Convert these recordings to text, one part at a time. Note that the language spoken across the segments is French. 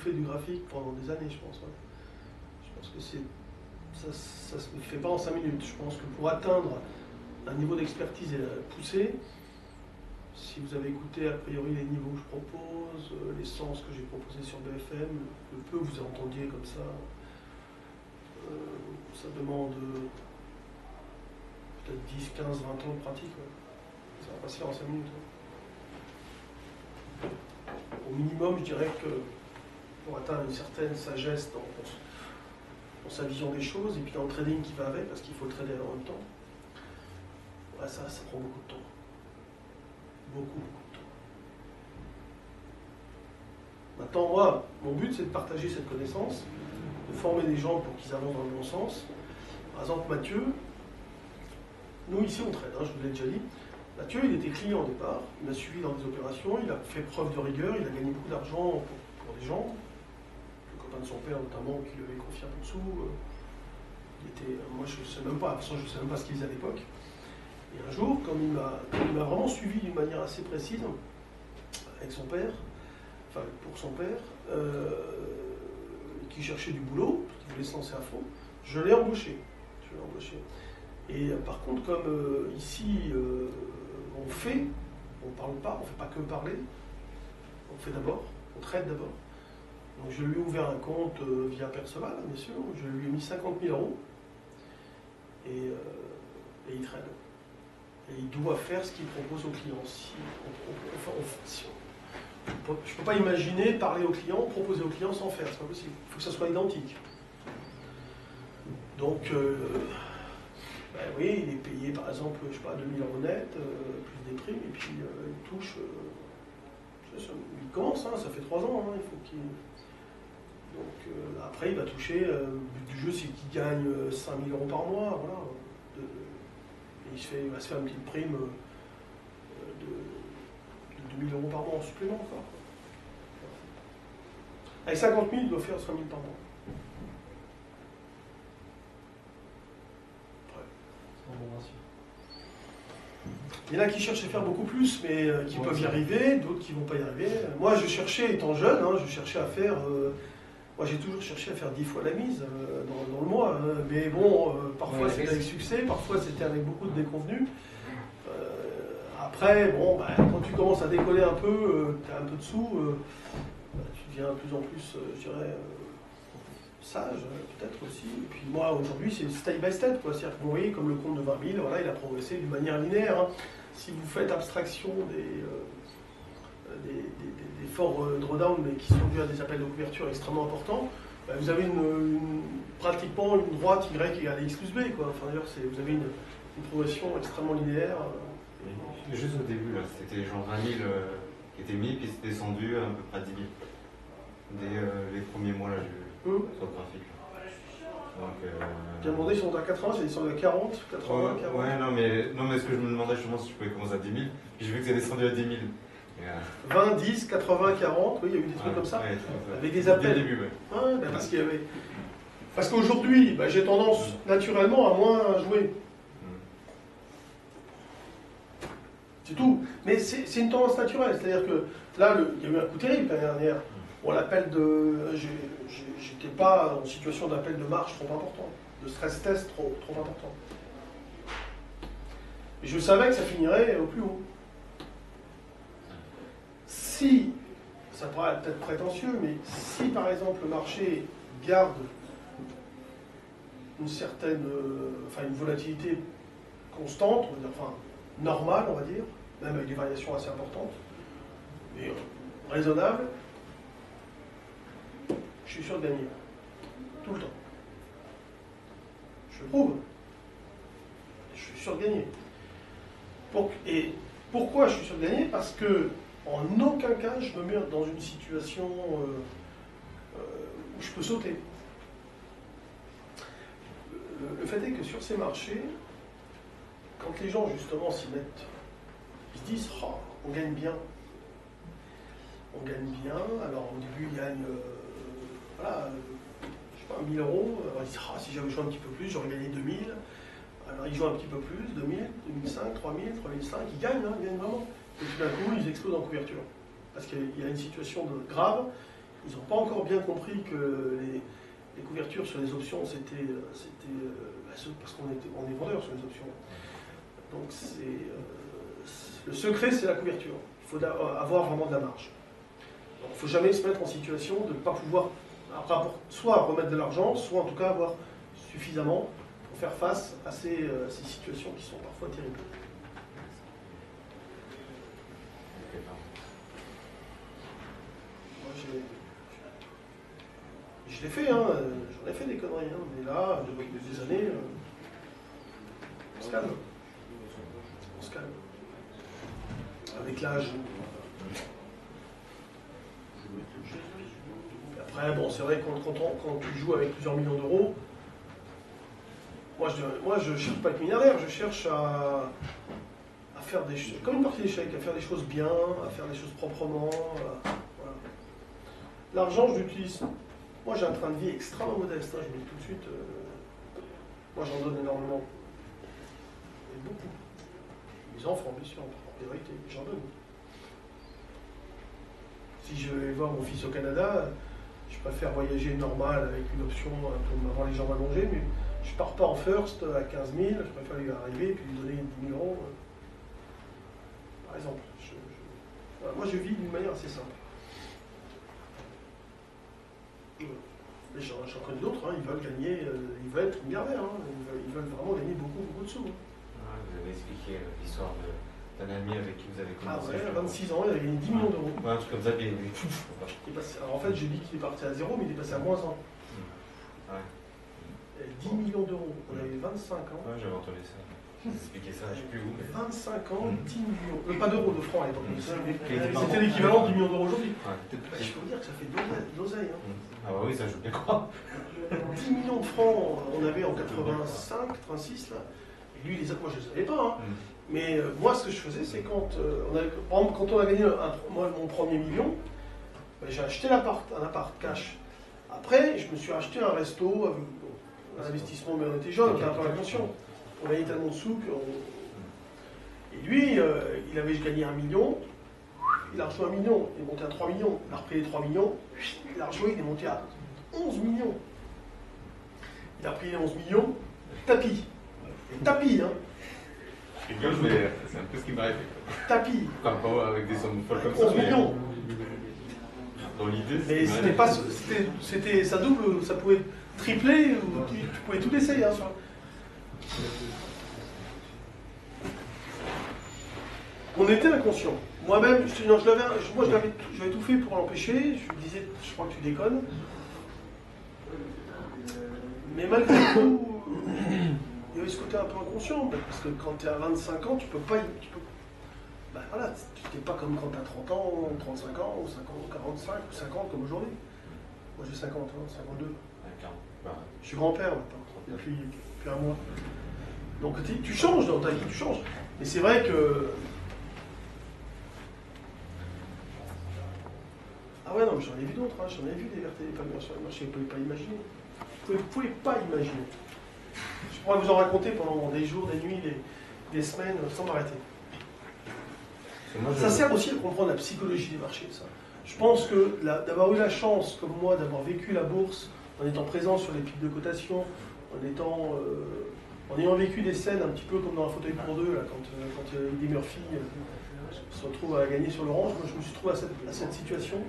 fait du graphique pendant des années, je pense. Ouais. Je pense que ça ne se fait pas en 5 minutes. Je pense que pour atteindre un niveau d'expertise poussé, si vous avez écouté a priori les niveaux que je propose, les sens que j'ai proposés sur BFM, le peu que vous entendiez comme ça, ça demande peut-être 10, 15, 20 ans de pratique. Ouais. Ça va passer en 5 minutes. Ouais. Au minimum, je dirais que pour atteindre une certaine sagesse dans sa vision des choses, et puis dans le trading qui va avec, parce qu'il faut le trader en même temps, ouais, ça prend beaucoup de temps. Beaucoup de temps. Maintenant, moi, mon but, c'est de partager cette connaissance, de former des gens pour qu'ils avancent dans le bon sens. Par exemple, Mathieu, nous ici on trade, hein, je vous l'ai déjà dit. Mathieu, il était client au départ, il m'a suivi dans des opérations, il a fait preuve de rigueur, il a gagné beaucoup d'argent pour des gens, le copain de son père notamment, qui lui avait confié un peu de sous. Moi je ne sais même pas, de toute façon je ne sais même pas ce qu'il faisait à l'époque. Et un jour, comme il m'a vraiment suivi d'une manière assez précise, avec son père, enfin pour son père, qui cherchait du boulot, qui voulait se lancer à fond, je l'ai embauché. Et par contre, comme ici, on fait, on ne parle pas, on ne fait pas que parler, on fait d'abord, on traite d'abord. Donc je lui ai ouvert un compte via Perceval, bien sûr, je lui ai mis 50 000 € et il trade. Et il doit faire ce qu'il propose aux clients. Je ne peux pas imaginer parler aux clients, proposer aux clients sans faire, c'est pas possible. Il faut que ça soit identique. Donc, ben oui, il est payé par exemple, je sais pas, 2 000 € net, plus des primes, et puis il touche. Il commence, hein, ça fait 3 ans, hein, il faut qu'il. Donc après, il va toucher. Le but du jeu, c'est qu'il gagne 5 000 € par mois, voilà. Et il va se faire une petite prime de 2 000 € par mois en supplément, quoi. Avec 50 000, il doit faire 5 000 par mois. Il y en a qui cherchent à faire beaucoup plus, mais qui peuvent y arriver, d'autres qui ne vont pas y arriver. Moi, je cherchais, étant jeune, hein, je cherchais à faire... moi, j'ai toujours cherché à faire 10 fois la mise dans le mois. Hein. Mais bon, parfois c'était avec succès, parfois c'était avec beaucoup de déconvenus. Après, bon, bah, quand tu commences à décoller un peu, tu as un peu de sous, tu deviens de plus en plus, je dirais... sage, peut-être aussi. Et puis moi, aujourd'hui, c'est step by step, quoi. C'est-à-dire que vous voyez, comme le compte de 20 000, voilà, il a progressé d'une manière linéaire. Hein. Si vous faites abstraction des forts drawdowns, mais qui sont dus à des appels de couverture extrêmement importants, bah, vous avez pratiquement une droite Y égale X plus B, quoi. Enfin, vous avez une progression extrêmement linéaire. Juste au début, là, c'était genre 20 000 qui étaient mis, puis c'est descendu à peu près 10 000. Dès les premiers mois, là, sur le graphique. J'ai demandé si on était à 80, c'est descendu à 40, 80, 40. Ouais, non mais ce que je me demandais justement, si je pouvais commencer à 10 000, puis j'ai vu que c'est descendu à 10 000. 20, 10, 80, 40, oui, il y a eu des trucs comme ça, avec des appels. Dès le début, ouais. Ben parce qu'aujourd'hui, ben, j'ai tendance naturellement à moins jouer. C'est tout. Mais c'est une tendance naturelle, c'est-à-dire que là, il y a eu un coup terrible l'année dernière. Bon, l'appel j'étais pas en situation d'appel de marge trop important, de stress test trop important. Et je savais que ça finirait au plus haut. Si, ça paraît peut-être prétentieux, mais si par exemple le marché garde une certaine, une volatilité constante, on va dire, normale, on va dire, même avec des variations assez importantes, mais raisonnables, je suis sûr de gagner. Tout le temps. Je le prouve. Je suis sûr de gagner. Et pourquoi je suis sûr de gagner? Parce que en aucun cas je me mets dans une situation où je peux sauter. Le fait est que sur ces marchés, quand les gens justement s'y mettent, ils se disent oh, on gagne bien. On gagne bien, alors au début ils gagnent voilà, je sais pas, 1 000 €, alors ils disent ah, si j'avais joué un petit peu plus, j'aurais gagné 2 000. Alors ils jouent un petit peu plus, 2 000, 2 500, 3 000, 3 500, ils gagnent, hein, ils gagnent vraiment. Et tout d'un coup, ils explosent en couverture. Parce qu'il y a une situation grave, Ils n'ont pas encore bien compris que les couvertures sur les options, c'était parce qu'on est vendeur sur les options. Donc le secret, c'est la couverture. Il faut avoir vraiment de la marge. Donc, il ne faut jamais se mettre en situation de ne pas pouvoir soit remettre de l'argent, soit en tout cas avoir suffisamment pour faire face à ces situations qui sont parfois terribles. Moi, je l'ai fait, hein, j'en ai fait des conneries, hein, mais là, depuis des années, on se calme. On se calme. Avec l'âge. Après, bon, c'est vrai que quand tu joues avec plusieurs millions d'euros, moi je ne cherche pas à être milliardaire, je cherche à faire des choses, comme une partie d'échecs, à faire des choses bien, à faire des choses proprement. Voilà. L'argent, je l'utilise. Moi, j'ai un train de vie extrêmement modeste, hein, je vous le dis tout de suite. Moi, j'en donne énormément. Et beaucoup. Mes enfants, bien sûr, en priorité, j'en donne. Si je vais voir mon fils au Canada, je préfère voyager normal avec une option pour avoir les jambes allongées, mais je pars pas en first à 15 000, je préfère lui arriver et puis lui donner 10 000 euros. Par exemple. Voilà, moi, je vis d'une manière assez simple. Mais j'en connais d'autres, hein, ils veulent gagner, ils veulent être milliardaires, hein, ils veulent vraiment gagner beaucoup de sous. Hein. Ah, vous avez expliqué l'histoire d'un ami avec qui vous avez commencé. Ah ouais, à 26 ans, il avait gagné 10 millions d'euros. Ouais, un truc comme ça, bien. Alors en fait, je dis qu'il est parti à 0, mais il est passé à -1. Ouais. 10 millions d'euros, on avait 25 ans. Ouais, j'avais entendu ça. J'ai expliqué ça, je ne sais plus où. Mais... 25 ans, 10 millions. Pas d'euros, de francs à l'époque. C'était l'équivalent de 10 millions d'euros aujourd'hui. Ouais. Je peux vous dire que ça fait de l'oseille. Hein. Ah bah oui, ça joue bien quoi. 10 millions de francs, on avait en 85, 86 là. Et lui, moi je ne savais pas. Hein. Mais moi, ce que je faisais, c'est quand on a gagné mon premier million, ben, j'ai acheté un appart cash. Après, je me suis acheté un resto, un investissement, mais on était jeunes, on était un peu inconscient. On gagnait tellement de sous Et lui, il avait gagné 1 million, il a reçu 1 million, il est monté à 3 millions, il a repris les 3 millions, il a rejoué, il est monté à 11 millions. Il a pris les 11 millions, tapis. Tapis, hein. Je rigole, mais c'est un peu ce qui m'arrive. Tapis. Enfin, pas avec des sommes folles comme 11 ça. millions. Dans l'idée, mais c'était pas. C'était ça double, ça pouvait tripler, ou tu pouvais tout essayer. Hein, On était inconscient. Moi-même, j'avais tout fait pour l'empêcher. Je lui disais, je crois que tu déconnes. Mais malgré tout, il y avait ce côté un peu inconscient. Parce que quand tu es à 25 ans, tu peux pas. Ben voilà, tu n'es pas comme quand tu as 30 ans, 35 ans, ou 50, 45, ou 50 comme aujourd'hui. Moi j'ai 50 ans, 52. Je suis grand-père maintenant, depuis un mois. Donc tu changes dans ta vie, tu changes. Mais c'est vrai que. Ah ouais, non, mais j'en ai vu d'autres, hein. J'en ai vu des vertes épanouies sur le marché, vous ne pouvez pas imaginer. Vous ne pouvez pas imaginer. Je pourrais vous en raconter pendant des jours, des nuits, des semaines, sans m'arrêter. Ça sert aussi à comprendre la psychologie des marchés, ça. Je pense que d'avoir eu la chance, comme moi, d'avoir vécu la bourse, en étant présent sur les pics de cotation, en ayant vécu des scènes un petit peu comme dans un fauteuil pour deux, là, quand Eddie Murphy se retrouve à gagner sur l'orange, moi je me suis trouvé à cette situation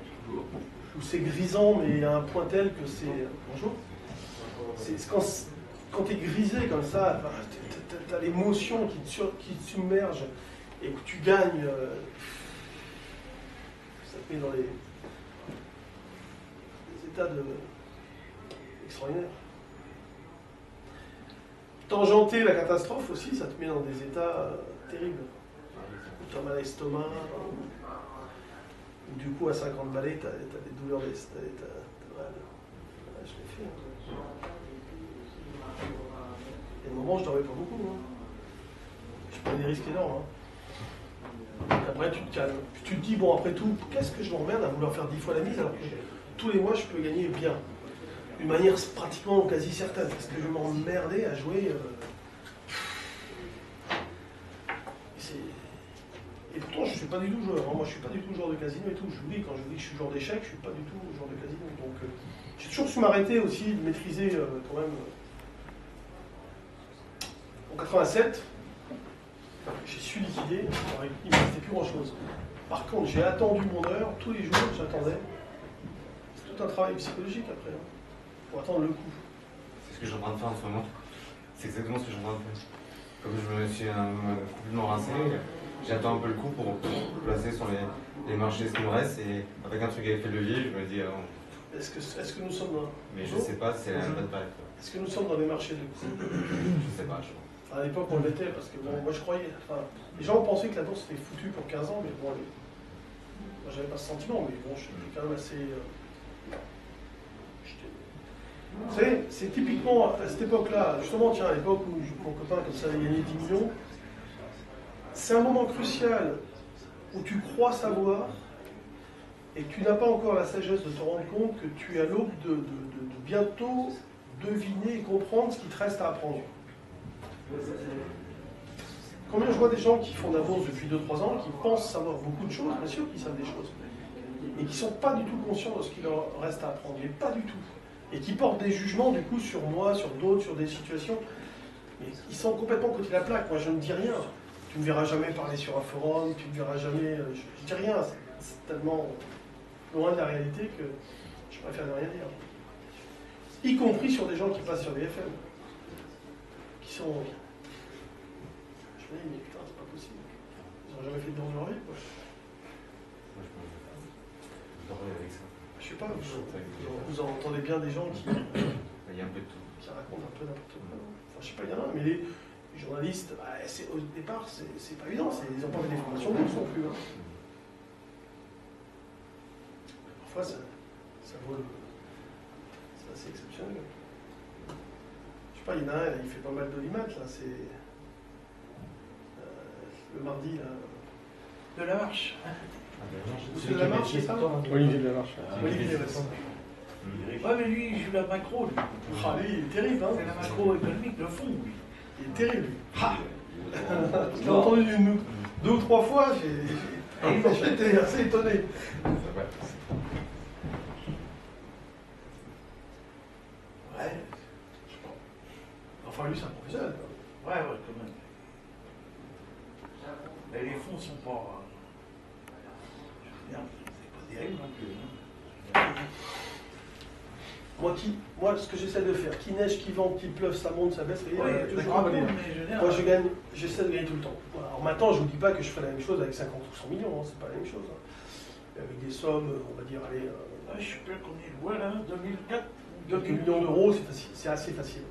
où c'est grisant, mais à un point tel que c'est... Bonjour. Quand tu es grisé comme ça, tu as l'émotion qui te submerge et que tu gagnes, ça te met dans les états extraordinaires. Tangenter la catastrophe aussi, ça te met dans des états terribles. Tu as mal à l'estomac, du coup à 50 balais, tu as des douleurs d'estomac. Je l'ai fait. Il y a des moments où je dormais pas beaucoup. Hein. Je prenais des risques énormes. Hein. Après, tu te calmes. Puis tu te dis, bon, après tout, qu'est-ce que je m'emmerde à vouloir faire 10 fois la mise alors que tous les mois, je peux gagner bien. D'une manière pratiquement quasi certaine. Parce que je m'emmerdais à jouer. Et pourtant, je suis pas du tout joueur. Hein. Moi, je suis pas du tout joueur de casino et tout. Je vous dis, quand je vous dis que je suis joueur d'échecs, je suis pas du tout joueur de casino. Donc, j'ai toujours su m'arrêter aussi, de maîtriser quand même. En 87, j'ai su liquider. Il ne me restait plus grand-chose. Par contre, j'ai attendu mon heure. Tous les jours, j'attendais. C'est tout un travail psychologique après. Hein, pour attendre le coup. C'est ce que je suis en train de faire en ce moment. C'est exactement ce que je suis en train de faire. Comme je me suis complètement rincé, j'attends un peu le coup pour placer sur les marchés ce qui me reste. Et avec un truc avec effet de levier, je me dis. Est-ce que nous sommes dans... Mais je sais pas, c'est la bonne période. Est-ce que nous sommes dans les marchés de coup? Je sais pas, je crois. À l'époque, on l'était, parce que bon, moi je croyais. Enfin, les gens pensaient que la bourse était foutue pour 15 ans, mais bon, moi j'avais pas ce sentiment, mais bon, j'étais quand même assez. Vous savez, c'est typiquement à cette époque-là, justement, tiens, à l'époque où mon copain, comme ça, avait gagné 10 millions, c'est un moment crucial où tu crois savoir et que tu n'as pas encore la sagesse de te rendre compte que tu es à l'aube de bientôt deviner et comprendre ce qui te reste à apprendre. Combien je vois des gens qui font de la bourse depuis 2-3 ans, qui pensent savoir beaucoup de choses, bien sûr qu'ils savent des choses, et qui ne sont pas du tout conscients de ce qu'il leur reste à apprendre, mais pas du tout. Et qui portent des jugements du coup sur moi, sur d'autres, sur des situations, mais ils sont complètement côté de la plaque. Moi je ne dis rien. Tu ne me verras jamais parler sur un forum, tu ne me verras jamais. Je dis rien. C'est tellement loin de la réalité que je préfère ne rien dire. Y compris sur des gens qui passent sur BFM. Qui sont. Je me dis, mais putain, c'est pas possible. Ils n'ont jamais fait de dans leur vie, quoi. Moi, je peux avec ça. Je sais pas, vous entendez bien des gens qui. Il y a un peu de tout. Qui racontent un peu n'importe quoi. Enfin, je sais pas, il y en a, mais les journalistes, bah, au départ, c'est pas évident. Ils n'ont pas fait des formations bourse non plus. Hein. Parfois, ça vaut le. C'est assez exceptionnel. Je sais pas, il y en a un, il fait pas mal de l'IMAT, là, c'est. Le mardi, là. De la Marche. Monsieur de la Marche, c'est ça? Olivier de la Marche. Olivier de la Marche. Ouais, mais lui, il joue la macro, lui. Ah, lui, il est terrible, hein. C'est la macroéconomique de fond, lui. Il est terrible, lui. Ah. Je l'ai entendu 2 ou 3 fois, j'ai été assez étonné. Ouais. Enfin, lui, c'est un professionnel. Ouais, quand même. Mais les fonds sont pas. Je veux dire, c'est pas terrible non plus. Hein. Moi, ce que j'essaie de faire, qu'il neige, qu'il vente, qu'il pleuve, ça monte, ça baisse, toujours moi, j'essaie de gagner tout le temps. Voilà. Alors maintenant, je ne vous dis pas que je ferai la même chose avec 50 ou 100 millions, hein, c'est pas la même chose. Hein. Avec des sommes, on va dire, allez. Je sais plus combien il voit là, 2004. 2 millions d'euros, c'est assez facile.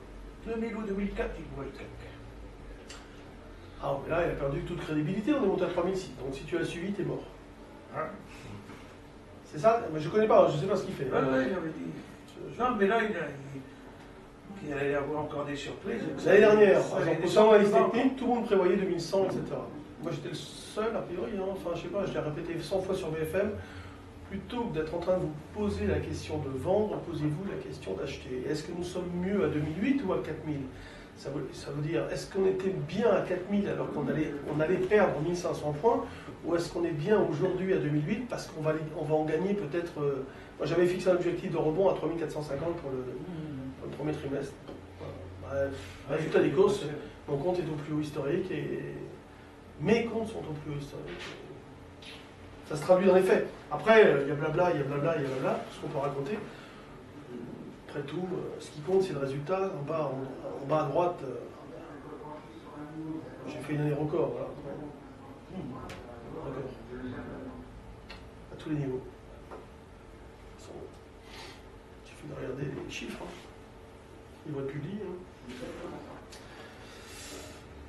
2000 ou 2004, il voit le CAC. Ah, mais là, il a perdu toute crédibilité, on est monté à 3006. Donc si tu as suivi, t'es mort. Hein? C'est ça? Mais je connais pas, je sais pas ce qu'il fait. Ouais, il avait dit. Non, mais là, il allait y avoir encore des surprises. L'année dernière, concernant l'analyse technique, tout le monde prévoyait 2100, etc. Moi, j'étais le seul, a priori, hein. Enfin, je sais pas, je l'ai répété 100 fois sur BFM. Plutôt que d'être en train de vous poser la question de vendre, posez-vous la question d'acheter. Est-ce que nous sommes mieux à 2008 ou à 4000? Ça veut dire, est-ce qu'on était bien à 4000 alors qu'on allait perdre 1500 points, ou est-ce qu'on est bien aujourd'hui à 2008 parce qu'on va en gagner peut-être... moi j'avais fixé un objectif de rebond à 3450 pour le premier trimestre. Voilà. Bref, résultat des courses, mon compte est au plus haut historique et mes comptes sont au plus haut historique. Ça se traduit dans les faits. Après, il y a blabla, il y a blabla, il y a blabla, tout ce qu'on peut raconter. Après tout, ce qui compte, c'est le résultat. En bas à droite, j'ai fait une année record. Voilà. Record. À tous les niveaux. Il suffit de regarder les chiffres. Hein. Ils vont être publiés. Hein.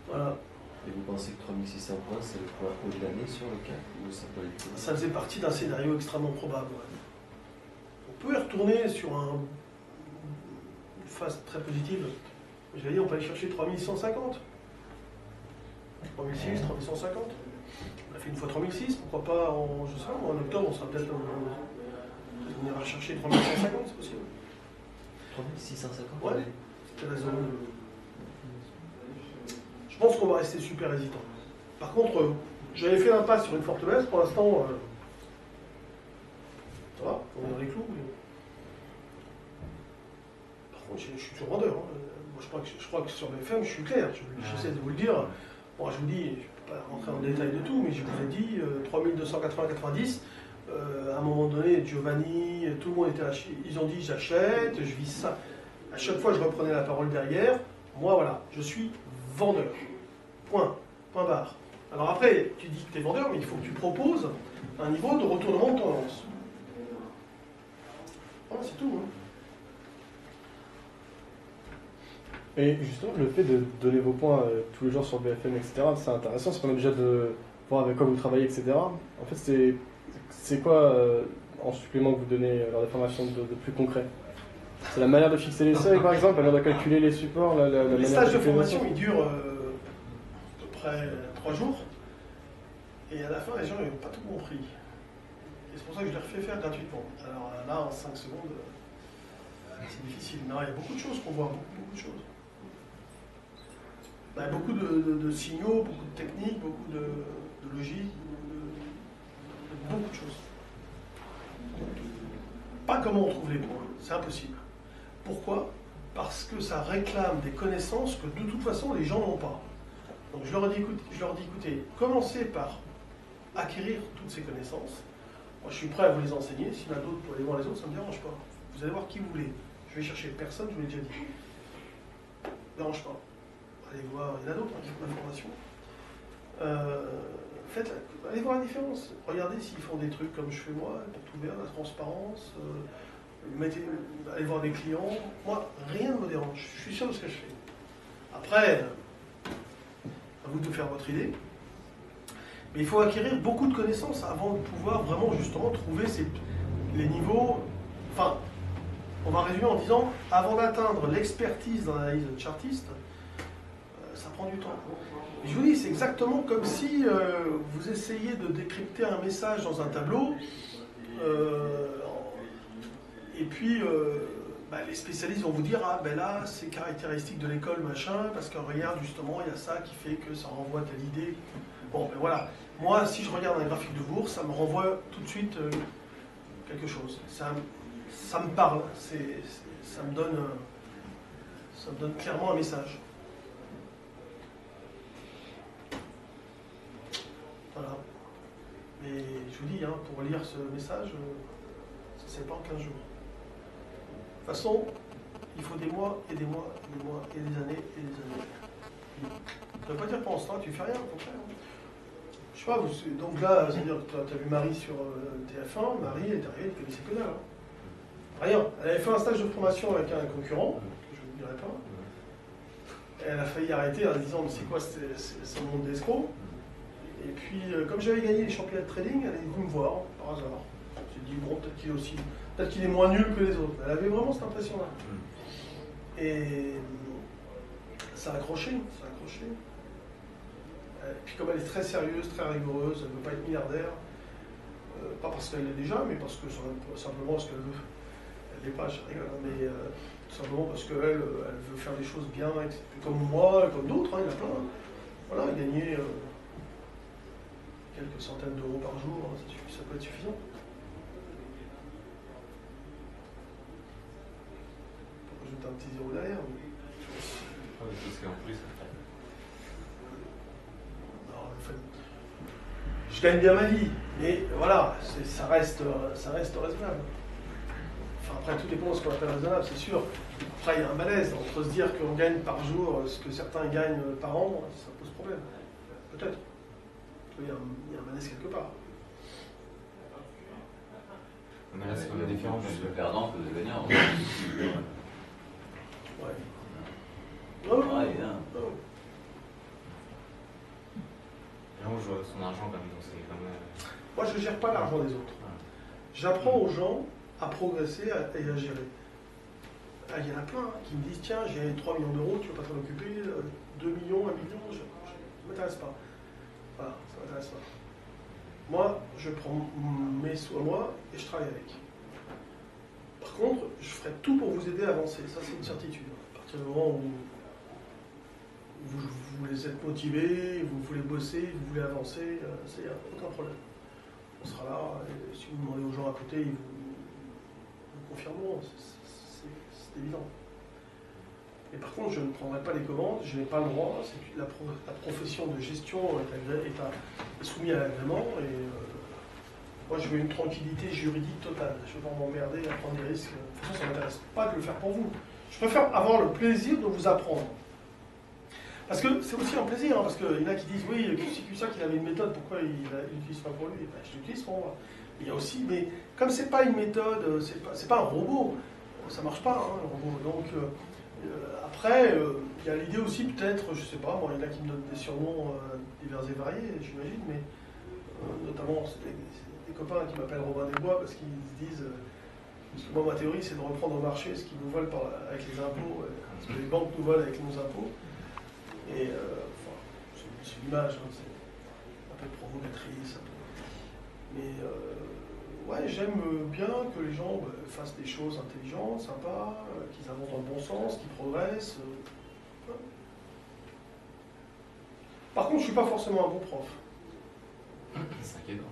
Voilà. Et vous pensez que 3600 points, c'est le point haut de l'année sur le CAC ou ça peut être... Ça faisait partie d'un scénario extrêmement probable. Ouais. On peut y retourner sur une phase très positive. J'allais dire, on peut aller chercher 3150. 3006, 3150. On a fait une fois 3006, pourquoi pas en octobre, on sera peut-être... On ira chercher 3150, c'est possible. 3650 Ouais, c'était la zone... Je pense qu'on va rester super hésitant. Par contre, J'avais fait l'impasse sur une forte baisse, pour l'instant, ça va, on est dans les clous. Par contre, je suis toujours vendeur. Hein. Moi, je crois que sur BFM, je suis clair, j'essaie de vous le dire. Bon, je vous dis, je ne peux pas rentrer en détail de tout, mais je vous ai dit 3280-90. À un moment donné, Giovanni, tout le monde était acheté. Ils ont dit j'achète, je vise ça. À chaque fois, je reprenais la parole derrière. Moi, voilà, je suis vendeur. Point. Point barre. Alors après, tu dis que tu es vendeur, mais il faut que tu proposes un niveau de retournement de tendance. Voilà, c'est tout. Hein. Et justement, le fait de donner vos points tous les jours sur BFM, etc., c'est intéressant, ça permet déjà de voir avec quoi vous travaillez, etc. En fait, c'est quoi, en supplément, que vous donnez lors des formations de plus concret? C'est la manière de fixer les seuils, par exemple, la manière de calculer les supports, les stages de formation, ils durent à peu près 3 jours. Et à la fin, les gens n'ont pas tout compris. Et c'est pour ça que je les refais faire gratuitement. Alors là, en 5 secondes, c'est difficile. Non, il y a beaucoup de choses qu'on voit, beaucoup de choses. Ben, beaucoup de signaux, beaucoup de techniques, beaucoup de logique, beaucoup de choses. Pas comment on trouve les points, c'est impossible. Pourquoi? Parce que ça réclame des connaissances que de toute façon les gens n'ont pas. Donc je leur dis écoutez, commencez par acquérir toutes ces connaissances. Moi je suis prêt à vous les enseigner, s'il y en a d'autres pour aller voir les autres, ça ne me dérange pas. Vous allez voir qui vous voulez. Je vais chercher personne, je vous l'ai déjà dit. Ça ne me dérange pas. Allez voir, il y en a d'autres qui font la formation. Allez voir la différence. Regardez s'ils font des trucs comme je fais moi, pour tout bien, la transparence. Allez voir des clients. Moi, rien ne me dérange. Je suis sûr de ce que je fais. Après, à vous de faire votre idée. Mais il faut acquérir beaucoup de connaissances avant de pouvoir vraiment justement trouver les niveaux. Enfin, on va résumer en disant, avant d'atteindre l'expertise dans l'analyse chartiste, ça prend du temps. Et je vous dis, c'est exactement comme si vous essayez de décrypter un message dans un tableau, et puis les spécialistes vont vous dire, ah ben là, c'est caractéristique de l'école, machin, parce que regarde, justement, il y a ça qui fait que ça renvoie à telle idée. Bon, ben voilà. Moi, si je regarde un graphique de bourse, ça me renvoie tout de suite quelque chose. Ça me parle, ça me donne clairement un message. Voilà. Mais je vous dis, hein, pour lire ce message, ça ne se fait pas en 15 jours. De toute façon, il faut des mois et des mois et des mois et des années et des années. Ça ne veut pas dire pendant ce temps, tu fais rien, au contraire. Je sais pas, donc là, c'est-à-dire que tu as vu Marie sur TF1, Marie est arrivée, elle connaissait que dalle. Hein. Rien. Elle avait fait un stage de formation avec un concurrent, que je ne vous dirai pas. Et elle a failli arrêter en disant, mais c'est quoi ce monde d'escrocs? Et puis, comme j'avais gagné les championnats de trading, elle est venue me voir, par hasard. J'ai dit, bon, peut-être qu'il est moins nul que les autres. Elle avait vraiment cette impression-là. Et ça a accroché, Et puis comme elle est très sérieuse, très rigoureuse, elle ne veut pas être milliardaire, pas parce qu'elle l'est déjà, mais parce que simplement parce qu'elle veut. Elle n'est pas, je rigole, mais tout simplement parce qu'elle veut faire des choses bien, comme moi, comme d'autres, hein, il y en a plein. Voilà, gagner quelques centaines d'euros par jour, hein, ça peut être suffisant. Pour rajouter un petit zéro derrière. Mais... Je gagne bien ma vie, mais voilà, ça reste raisonnable. Enfin, après, tout dépend de ce qu'on appelle raisonnable, c'est sûr. Après, il y a un malaise entre se dire qu'on gagne par jour ce que certains gagnent par an, ça pose problème. Peut-être. Il y a un malaise quelque part. Mais là, c'est comme la différence. Plus de perdants que de gagnants. Ouais. Et on joue son argent quand même, donc c'est quand même... Moi, je ne gère pas l'argent des autres. J'apprends aux gens à progresser et à gérer. Il y en a plein qui me disent, tiens, j'ai 3 millions d'euros, tu ne veux pas t'en occuper, 2 millions, 1 million, ça ne m'intéresse pas. Voilà, ça ne m'intéresse pas. Moi, je prends mes sous à moi et je travaille avec. Par contre, je ferai tout pour vous aider à avancer. Ça, c'est une certitude. À partir du moment où vous voulez être motivé, vous voulez bosser, vous voulez avancer, il n'y a aucun problème. On sera là, et si vous demandez aux gens à côté, ils vous confirmeront, c'est évident. Et par contre, je ne prendrai pas les commandes, je n'ai pas le droit, la profession de gestion est soumise à l'agrément, et moi je veux une tranquillité juridique totale, je ne veux pas m'emmerder à prendre des risques. De toute façon, ça ne m'intéresse pas de le faire pour vous. Je préfère avoir le plaisir de vous apprendre. Parce que c'est aussi un plaisir, hein, parce qu'il y en a qui disent, oui, c'est ça qu'il avait une méthode, pourquoi il l'utilise pas pour lui? Ben, je l'utilise pour moi. Il y a aussi, mais comme c'est pas une méthode, c'est pas un robot, ça marche pas, hein, le robot. Donc après, il y a l'idée aussi peut-être, je sais pas, moi, il y en a qui me donnent des surnoms divers et variés, j'imagine, mais notamment c'est des copains qui m'appellent Robin des Bois parce qu'ils se disent, parce que moi ma théorie c'est de reprendre au marché ce qu'ils nous volent avec les impôts, ce que les banques nous volent avec nos impôts. Et enfin, c'est une image, hein, c'est un peu provocatrice, un peu. Mais ouais, j'aime bien que les gens fassent des choses intelligentes, sympas, qu'ils avancent dans le bon sens, qu'ils progressent. Ouais. Par contre, je suis pas forcément un bon prof. C'est inquiétant.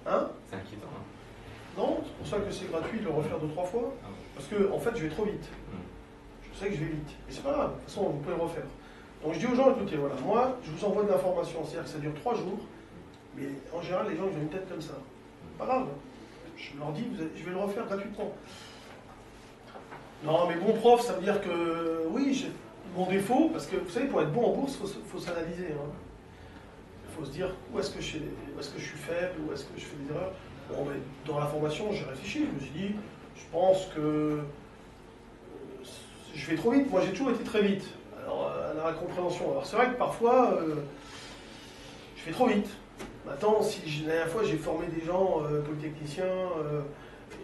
Hein? C'est inquiétant. Hein. Non, c'est pour ça que c'est gratuit de le refaire 2-3 fois. Ah ouais. Parce que en fait, je vais trop vite. Je sais que je vais vite. Mais c'est pas grave, de toute façon, vous pouvez le refaire. Donc je dis aux gens, écoutez, voilà, moi, je vous envoie de l'information, c'est-à-dire que ça dure 3 jours, mais en général, les gens, ils ont une tête comme ça. Pas grave. Je leur dis, je vais le refaire gratuitement. Non, mais bon prof, ça veut dire que, oui, j'ai mon défaut, parce que, vous savez, pour être bon en bourse, il faut s'analyser. Hein. Il faut se dire, où est-ce que je suis faible, où est-ce que je fais des erreurs. Bon, mais dans la formation, j'ai réfléchi, je me suis dit, je pense que je vais trop vite. Moi, j'ai toujours été très vite. Alors, à la compréhension. Alors, c'est vrai que parfois, je fais trop vite. Maintenant, la dernière fois, j'ai formé des gens polytechniciens,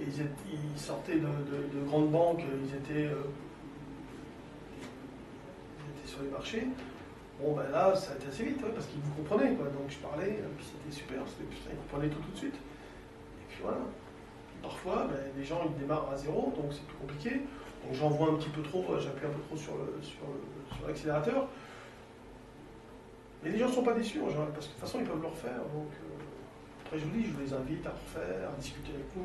ils sortaient de grandes banques, ils étaient sur les marchés. Bon, ben là, ça a été assez vite, ouais, parce qu'ils vous comprenaient, quoi. Donc, je parlais, puis c'était super, ils comprenaient tout de suite. Et puis voilà. Parfois, ben, les gens, ils démarrent à zéro, donc c'est plus compliqué. Donc j'envoie un petit peu trop, j'appuie un peu trop sur l'accélérateur. Mais les gens ne sont pas déçus en général, parce que de toute façon ils peuvent le refaire. Donc après je vous dis, je les invite à refaire, à discuter avec nous.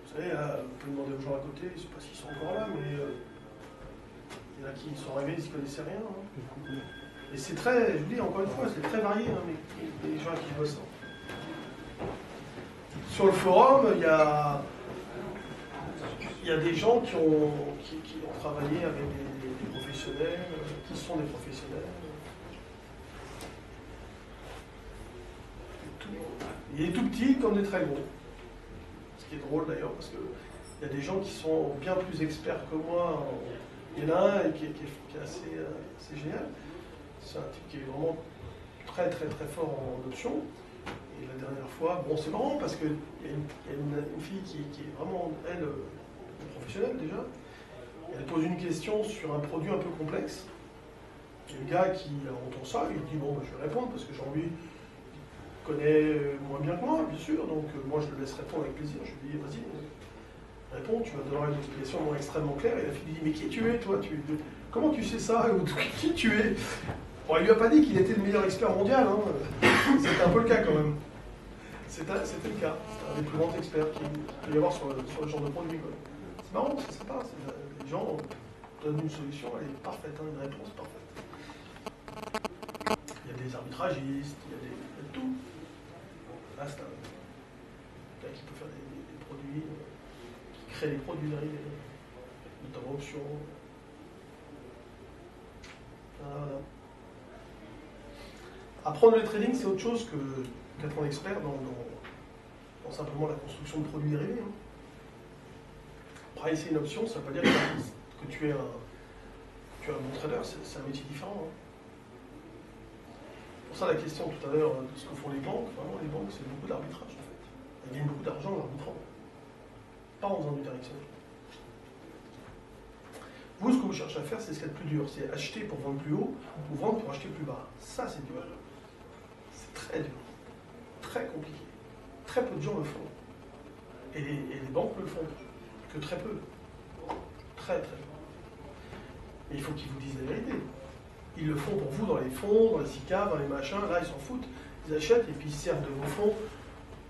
Vous savez, vous pouvez demander aux gens à côté, je ne sais pas s'ils sont encore là, mais il y en a qui sont arrivés, ils ne connaissaient rien. Hein. Et c'est très, je vous dis encore une fois, c'est très varié, hein, les gens qui bossent. Sur le forum, il y a des gens qui ont travaillé avec des professionnels, qui sont des professionnels. Il est tout petit comme des très gros. Ce qui est drôle d'ailleurs, parce qu'il y a des gens qui sont bien plus experts que moi. Il y en a un qui est assez génial. C'est un type qui est vraiment très très très fort en option. Et la dernière fois, bon c'est marrant parce qu'il y a une fille qui est vraiment, elle, professionnelle déjà. Elle pose une question sur un produit un peu complexe. Et le gars qui entend ça, il dit bon, je vais répondre parce que Jean-Louis connaît moins bien que moi, bien sûr. Donc moi, je le laisse répondre avec plaisir. Je lui dis vas-y, réponds, tu vas donner une explication extrêmement claire. Et la fille lui dit mais qui tu es, toi? Comment tu sais ça? Qui tu es? Bon, il lui a pas dit qu'il était le meilleur expert mondial. Hein. C'était un peu le cas quand même. C'était le cas. C'était un des plus grands experts qu'il peut y avoir sur le genre de produit. Quoi. C'est marrant, c'est sympa. Les gens donnent une solution, elle est parfaite, hein, une réponse parfaite. Il y a des arbitragistes, il y a de tout. Là, c'est un gars qui peut faire des produits, qui crée des produits dérivés, notamment options. Voilà. Apprendre le trading, c'est autre chose qu'être un expert dans simplement la construction de produits dérivés. Hein. Pricer une option, ça ne veut pas dire que tu es un bon trader, c'est un métier différent. Hein. Pour ça, la question tout à l'heure de ce que font les banques, vraiment, les banques, c'est beaucoup d'arbitrage en fait. Elles gagnent beaucoup d'argent en arbitrant, pas en faisant du directionnel. Vous, ce que vous cherchez à faire, c'est ce qu'il y a de plus dur, c'est acheter pour vendre plus haut ou vendre pour acheter plus bas. Ça, c'est dur. C'est très dur, très compliqué. Très peu de gens le font. Et les banques le font. Que très peu. Très, très peu. Mais il faut qu'ils vous disent la vérité. Ils le font pour vous dans les fonds, dans les SICAV, dans les machins. Là, ils s'en foutent. Ils achètent et puis ils se servent de vos fonds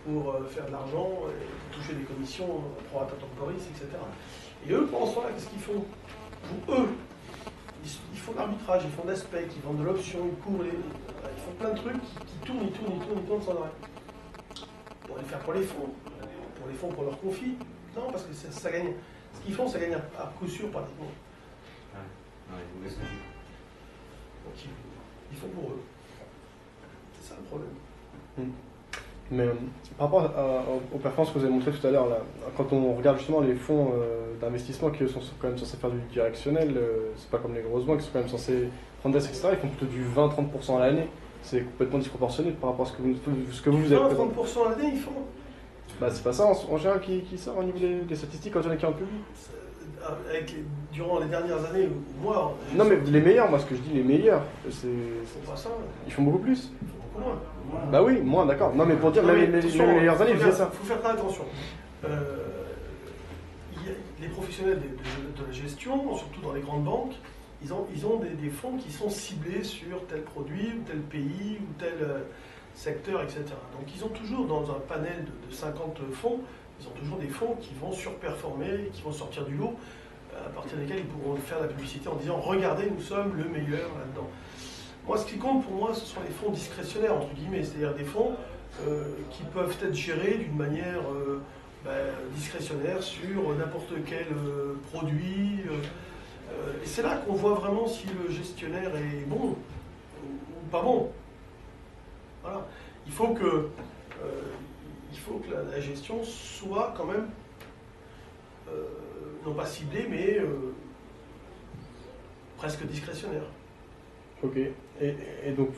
pour faire de l'argent, et toucher des commissions, pro rata temporis, etc. Et eux, pendant ce temps-là, qu'est-ce qu'ils font? Eux, ils font de l'arbitrage, ils font de l'aspect, ils vendent de l'option, ils couvrent ils font plein de trucs qui tournent, ils tournent sans arrêt. Pour les faire pour les fonds. Pour les fonds, pour leur confit. Non, parce que ça gagne. Ce qu'ils font, ça gagne à coup sûr pratiquement. Ouais, Donc ils font pour eux. C'est ça le problème. Mais par rapport aux performances que vous avez montrées tout à l'heure, là, quand on regarde justement les fonds d'investissement qui eux, sont quand même censés faire du directionnel, c'est pas comme les grosses banques qui sont quand même censés prendre des etc., ils font plutôt du 20-30% à l'année. C'est complètement disproportionné par rapport à ce que vous avez fait. 20-30% à l'année, ils font. Bah, c'est pas ça en général qui sort au niveau des statistiques quand il y en a qui en publient. Durant les dernières années, moi. Non, mais les meilleurs, moi ce que je dis, les meilleurs, Ils font pas ça. ils font beaucoup plus. Ils font beaucoup moins. Bah oui, moins, d'accord. Non, mais pour dire, Non, mais les attention, meilleures années, ils faisaient ça. Il faut faire très attention. Les professionnels de la gestion, surtout dans les grandes banques, ils ont des fonds qui sont ciblés sur tel produit, ou tel pays, ou tel secteur, etc. Donc ils ont toujours dans un panel de 50 fonds, ils ont toujours des fonds qui vont surperformer, qui vont sortir du lot, à partir desquels ils pourront faire la publicité en disant « Regardez, nous sommes le meilleur là-dedans ». Moi, ce qui compte pour moi, ce sont les fonds discrétionnaires, entre guillemets, c'est-à-dire des fonds qui peuvent être gérés d'une manière discrétionnaire sur n'importe quel produit. Et c'est là qu'on voit vraiment si le gestionnaire est bon ou pas bon. Voilà. Il faut que la gestion soit quand même, non pas ciblée, mais presque discrétionnaire. Ok. Et donc,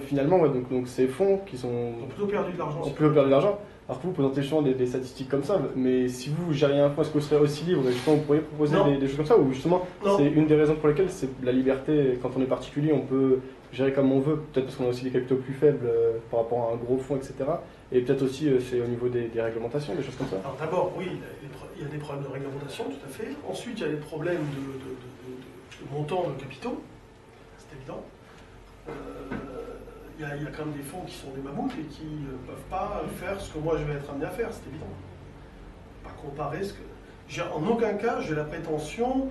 finalement, ouais, donc ces fonds qui sont. Ils ont plutôt perdu de l'argent. Ont plutôt perdu de l'argent. Alors que vous présentez justement des statistiques comme ça, mais si vous gériez un fonds, est-ce que vous serez aussi libre et justement vous pourriez proposer des choses comme ça, ou justement c'est une des raisons pour lesquelles c'est la liberté, quand on est particulier, on peut gérer comme on veut, peut-être parce qu'on a aussi des capitaux plus faibles par rapport à un gros fonds, etc. Et peut-être aussi c'est au niveau des réglementations, des choses comme ça. Alors d'abord, oui, il y a des problèmes de réglementation, tout à fait. Ensuite, il y a des problèmes de montant de capitaux, c'est évident. Il y a quand même des fonds qui sont des mammouths et qui ne peuvent pas faire ce que moi je vais être amené à faire, c'est évident. Pas comparer ce que. En aucun cas, j'ai la prétention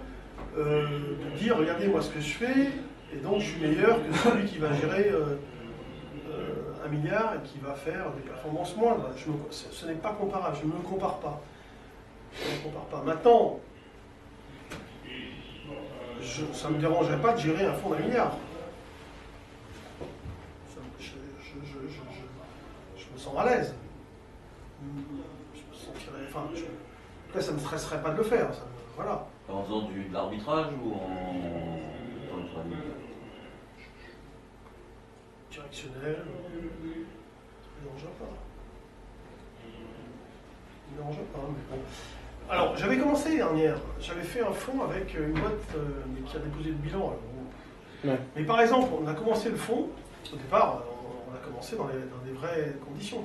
de dire regardez moi ce que je fais, et donc je suis meilleur que celui qui va gérer 1 milliard et qui va faire des performances moindres. Ce n'est pas comparable, je ne me compare pas. Je ne me compare pas. Maintenant, ça ne me dérangerait pas de gérer un fonds d'1 milliard. Je me sens à l'aise. Je me sentirais. Enfin, après, ça ne me stresserait pas de le faire. Voilà. En faisant de l'arbitrage ou en trading? Directionnel. Il ne dérange pas. Il ne dérange pas, mais bon. Alors, j'avais commencé dernière. J'avais fait un fonds avec une boîte qui a déposé le bilan. Alors, bon. Ouais. Mais par exemple, on a commencé le fonds. Au départ, on a commencé dans des vraies conditions.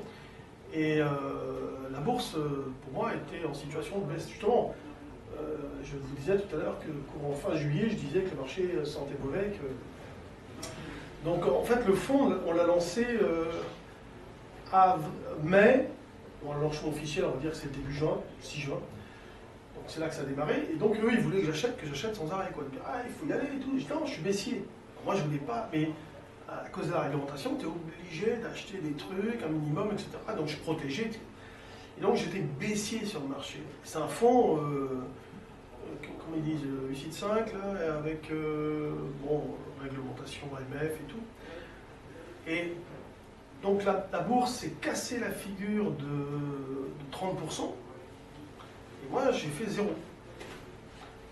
Et la bourse, pour moi, était en situation de baisse. Justement, je vous disais tout à l'heure que courant fin juillet, je disais que le marché sentait mauvais. Donc, en fait, le fonds, on l'a lancé à mai. Bon, le lancement officiel, on va dire que c'est début juin, 6 juin. Donc, c'est là que ça a démarré. Et donc, eux, ils voulaient que j'achète sans arrêt. Quoi. Donc, il faut y aller et tout. Je dis, non, je suis baissier. Alors, moi, je ne voulais pas, mais à cause de la réglementation, tu es obligé d'acheter des trucs, un minimum, etc. Donc je protégeais. Et donc j'étais baissier sur le marché. C'est un fonds, comment ils disent, UCITS 5, là, avec réglementation AMF et tout. Et donc la bourse s'est cassée la figure de 30%. Et moi j'ai fait 0.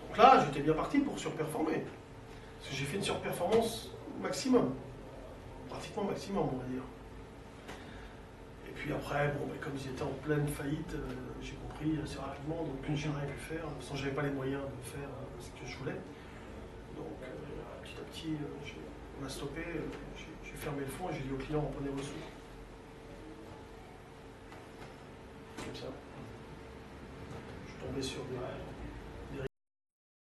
Donc là j'étais bien parti pour surperformer. Parce que j'ai fait une surperformance maximum. Pratiquement maximum, on va dire. Et puis après, comme ils étaient en pleine faillite, j'ai compris assez rapidement, donc j'ai rien pu faire, sans que j'avais pas les moyens de faire ce que je voulais. Donc petit à petit, on a stoppé, j'ai fermé le fonds et j'ai dit aux clients, prenez vos sous. Comme ça. Je suis tombé sur des